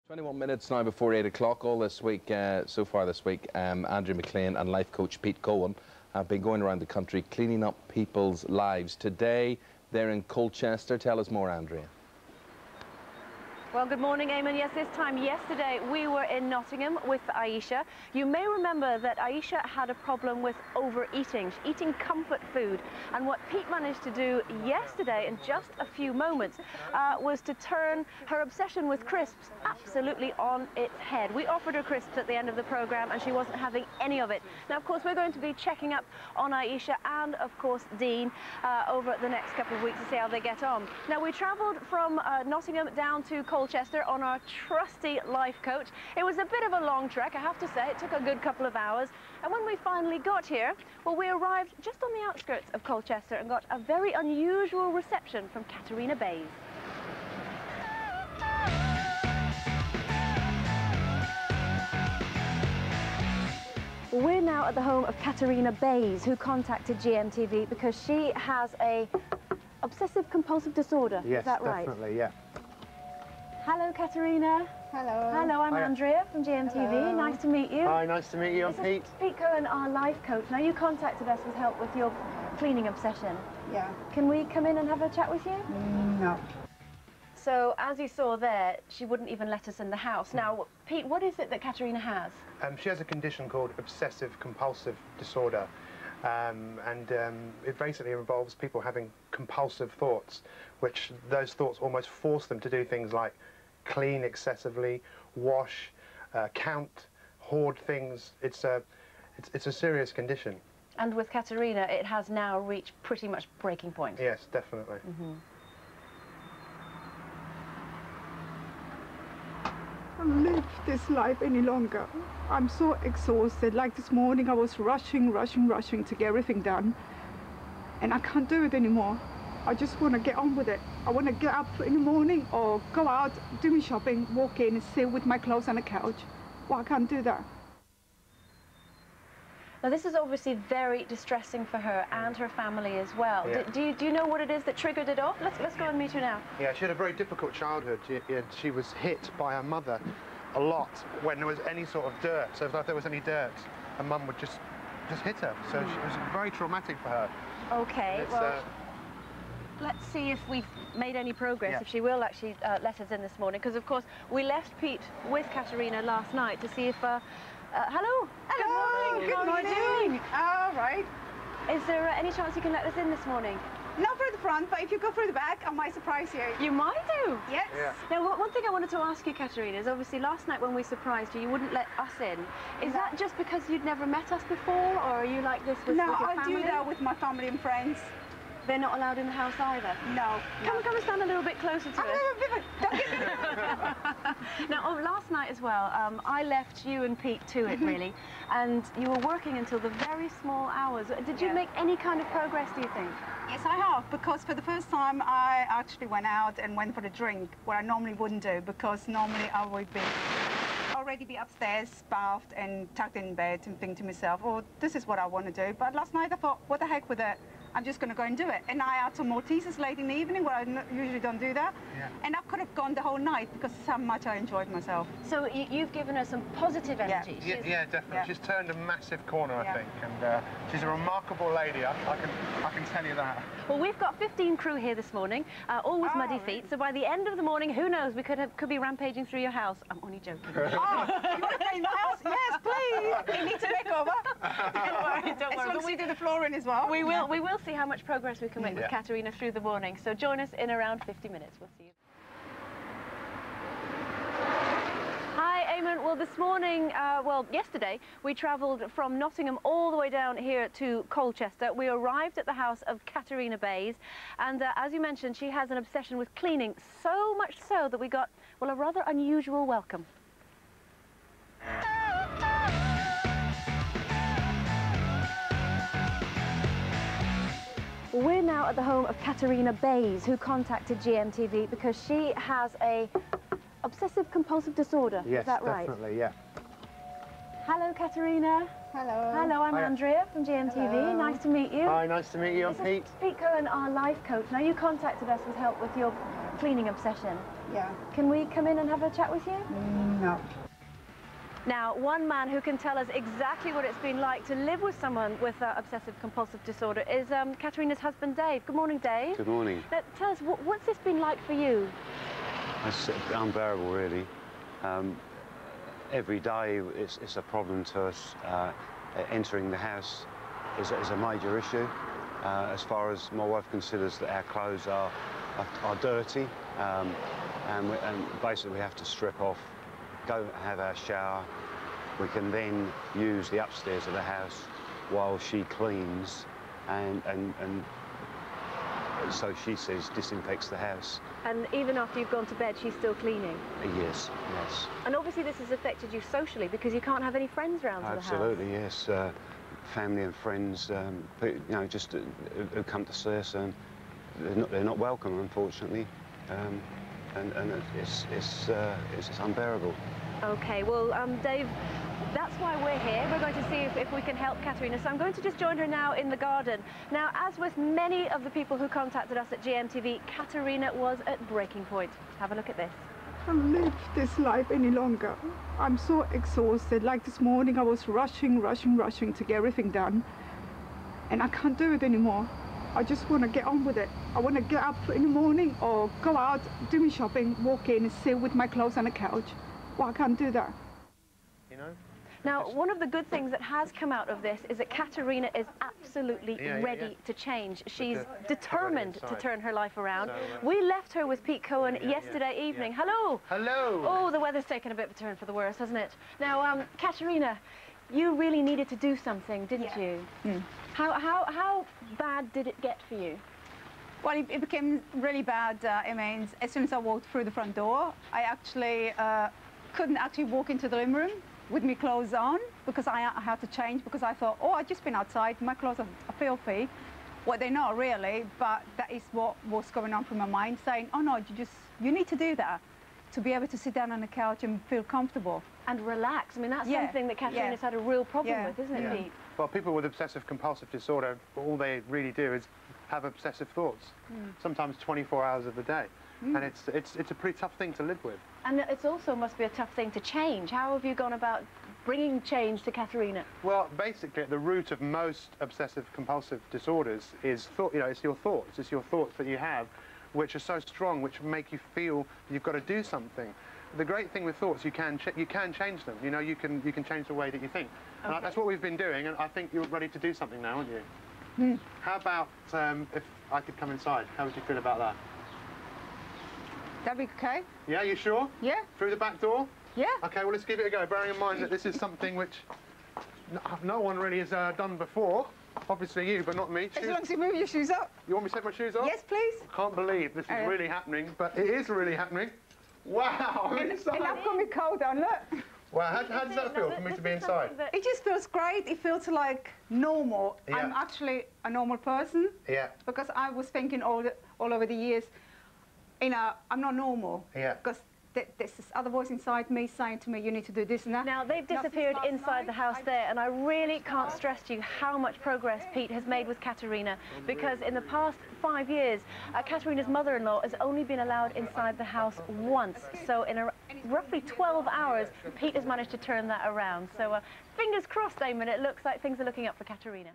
21 minutes now before 8 o'clock. All this week, so far this week, Andrew McLean and life coach Pete Cohen have been going around the country cleaning up people's lives. Today, they're in Colchester. Tell us more, Andrea. Well, good morning, Eamon. Yes, this time yesterday we were in Nottingham with Aisha. You may remember that Aisha had a problem with overeating, eating comfort food. And what Pete managed to do yesterday in just a few moments was to turn her obsession with crisps absolutely on its head. We offered her crisps at the end of the programme and she wasn't having any of it. Now, of course, we're going to be checking up on Aisha and, of course, Dean over the next couple of weeks to see how they get on. Now, we travelled from Nottingham down to Colchester on our trusty life coach. It was a bit of a long trek, I have to say. It took a good couple of hours. And when we finally got here, well, we arrived just on the outskirts of Colchester and got a very unusual reception from Katerina Bays. We're now at the home of Katerina Bays, who contacted GMTV because she has a obsessive-compulsive disorder. Yes, is that right? Definitely, yeah. Hello, Katerina. Hello. Hello, I'm Hiya. Andrea from GMTV. Hello. Nice to meet you. Hi, nice to meet you. I'm This Pete. is Pete Cohen, our life coach. Now, you contacted us with help with your cleaning obsession. Yeah. Can we come in and have a chat with you? No. So, as you saw there, she wouldn't even let us in the house. Now, Pete, what is it that Katerina has? She has a condition called obsessive-compulsive disorder. It basically involves people having compulsive thoughts, which those thoughts almost force them to do things like clean excessively, wash, count, hoard things. It's a serious condition. And with Katerina, it has now reached pretty much breaking point. Yes, definitely. I can't live this life any longer. I'm so exhausted. Like this morning, I was rushing to get everything done. And I can't do it anymore. I just want to get on with it. I want to get up in the morning or go out, do my shopping, walk in and sit with my clothes on the couch. Well, I can't do that. Now, this is obviously very distressing for her and her family as well. Yeah. Do you know what it is that triggered it off? Let's go and meet her now. Yeah, she had a very difficult childhood. She was hit by her mother a lot when there was any sort of dirt. So if there was any dirt, her mum would just hit her. So it was very traumatic for her. Okay, well, let's see if we've made any progress, if she will actually let us in this morning. Because, of course, we left Pete with Katerina last night to see if... hello. Hello. Good morning. How are you doing? All right. Is there any chance you can let us in this morning? Not through the front, but if you go through the back, I might surprise you. You might do. Yes. Yeah. Now, one thing I wanted to ask you, Katerina, is obviously last night when we surprised you, you wouldn't let us in. Is that just because you'd never met us before, or are you like this with No, your I family? do that with my family and friends. They're not allowed in the house either? No. Come and stand a little bit closer to us. Don't get me. Now, last night as well, I left you and Pete to it, really, and you were working until the very small hours. Did you make any kind of progress, do you think? Yes, I have, because for the first time I actually went out and went for a drink, what I normally wouldn't do, because normally I would already be upstairs, bathed and tucked in bed and think to myself, oh, this is what I want to do. But last night I thought, what the heck with it? I'm just going to go and do it. And I had some Maltesers late in the evening, where I usually don't do that. Yeah. And I could have gone the whole night because that's how much I enjoyed myself. So you've given her some positive energy. Yeah, definitely. Yeah. She's turned a massive corner, I think, and she's a remarkable lady. I can tell you that. Well, we've got 15 crew here this morning, all with muddy feet. So by the end of the morning, who knows? We could be rampaging through your house. I'm only joking. Oh, you want to clean the house? Yes, please. We need to make over. Don't worry. But we do the flooring as well. We will see how much progress we can make with Katerina through the morning. So join us in around 50 minutes. We'll see you. Hi, Eamon. Well, this morning, yesterday, we travelled from Nottingham all the way down here to Colchester. We arrived at the house of Katerina Bays, and as you mentioned, she has an obsession with cleaning, so much so that we got, well, a rather unusual welcome. We're now at the home of Katerina Bays, who contacted GMTV because she has a obsessive-compulsive disorder. Yes, is that right? Definitely, yeah. Hello, Katerina. Hello. Hello, I'm Hiya. Andrea from GMTV. Hello. Nice to meet you. Hi, nice to meet you. I'm This Pete. is Pete Cohen, our life coach. Now, you contacted us with help with your cleaning obsession. Yeah. Can we come in and have a chat with you? No. Now, one man who can tell us exactly what it's been like to live with someone with obsessive-compulsive disorder is Katerina's husband, Dave. Good morning, Dave. Good morning. Now, tell us, what's this been like for you? It's unbearable, really. Every day it's a problem to us. Entering the house is a major issue. As far as my wife considers that our clothes are dirty, and basically we have to strip off, go have our shower. We can then use the upstairs of the house while she cleans, and so she says disinfects the house. And even after you've gone to bed, she's still cleaning? Yes, yes. And obviously this has affected you socially because you can't have any friends around to the house. Absolutely, yes. Family and friends, you know, just who come to see us, and they're not welcome, unfortunately. And it's unbearable. Okay, well, Dave, that's why we're here. We're going to see if we can help Katerina. So I'm going to just join her now in the garden. Now, as with many of the people who contacted us at GMTV, Katerina was at breaking point. Have a look at this. I can't live this life any longer. I'm so exhausted. Like this morning, I was rushing to get everything done. And I can't do it anymore. I just want to get on with it. I want to get up in the morning or go out, do my shopping, walk in and sit with my clothes on the couch. Well, I can't do that. You know? Now, one of the good things that has come out of this is that Katerina is absolutely ready to change. She's determined to turn her life around. We left her with Pete Cohen yesterday evening. Hello. Hello. Oh, the weather's taken a bit of a turn for the worse, hasn't it? Now, Katerina, you really needed to do something, didn't you? Mm. How bad did it get for you? Well, it became really bad. I mean, as soon as I walked through the front door, I actually couldn't actually walk into the living room with my clothes on because I had to change, because I thought, oh, I've just been outside, my clothes are filthy. Well, they're not really, but that is what was going on through my mind, saying, oh no, you need to do that to be able to sit down on the couch and feel comfortable. And relax. I mean, that's something that Katerina's had a real problem with, isn't it, Pete? Well, people with obsessive-compulsive disorder, all they really do is have obsessive thoughts, sometimes 24 hours of the day. And it's a pretty tough thing to live with. And it also must be a tough thing to change. How have you gone about bringing change to Katerina? Well, basically, at the root of most obsessive-compulsive disorders is thought. You know, it's your thoughts. It's your thoughts that you have, which are so strong, which make you feel you've got to do something. The great thing with thoughts, you can change them. You know, you can change the way that you think. Okay. That's what we've been doing, and I think you're ready to do something now, aren't you? How about if I could come inside? How would you feel about that? That'd be okay? Yeah, you sure? Yeah. Through the back door? Yeah. Okay, well, let's give it a go, bearing in mind that this is something which no one really has done before. Obviously you, but not me. As long as you move your shoes up. You want me to take my shoes off? Yes, please. I can't believe this is really happening, but it is really happening. Wow, I'm inside. And I've got my coat on, look. Wow, how does that feel for me to be inside? It just feels great. It feels like normal. Yeah. I'm actually a normal person. Yeah. Because I was thinking all over the years, you know, I'm not normal. Yeah. Because there's this other voice inside me saying to me, you need to do this and that. Now, they've disappeared inside the house there, and I really can't stress to you how much progress Pete has made with Katerina, because in the past 5 years, Katerina's mother-in-law has only been allowed inside the house once. So in roughly 12 hours, Pete has managed to turn that around. So fingers crossed, Eamon, it looks like things are looking up for Katerina.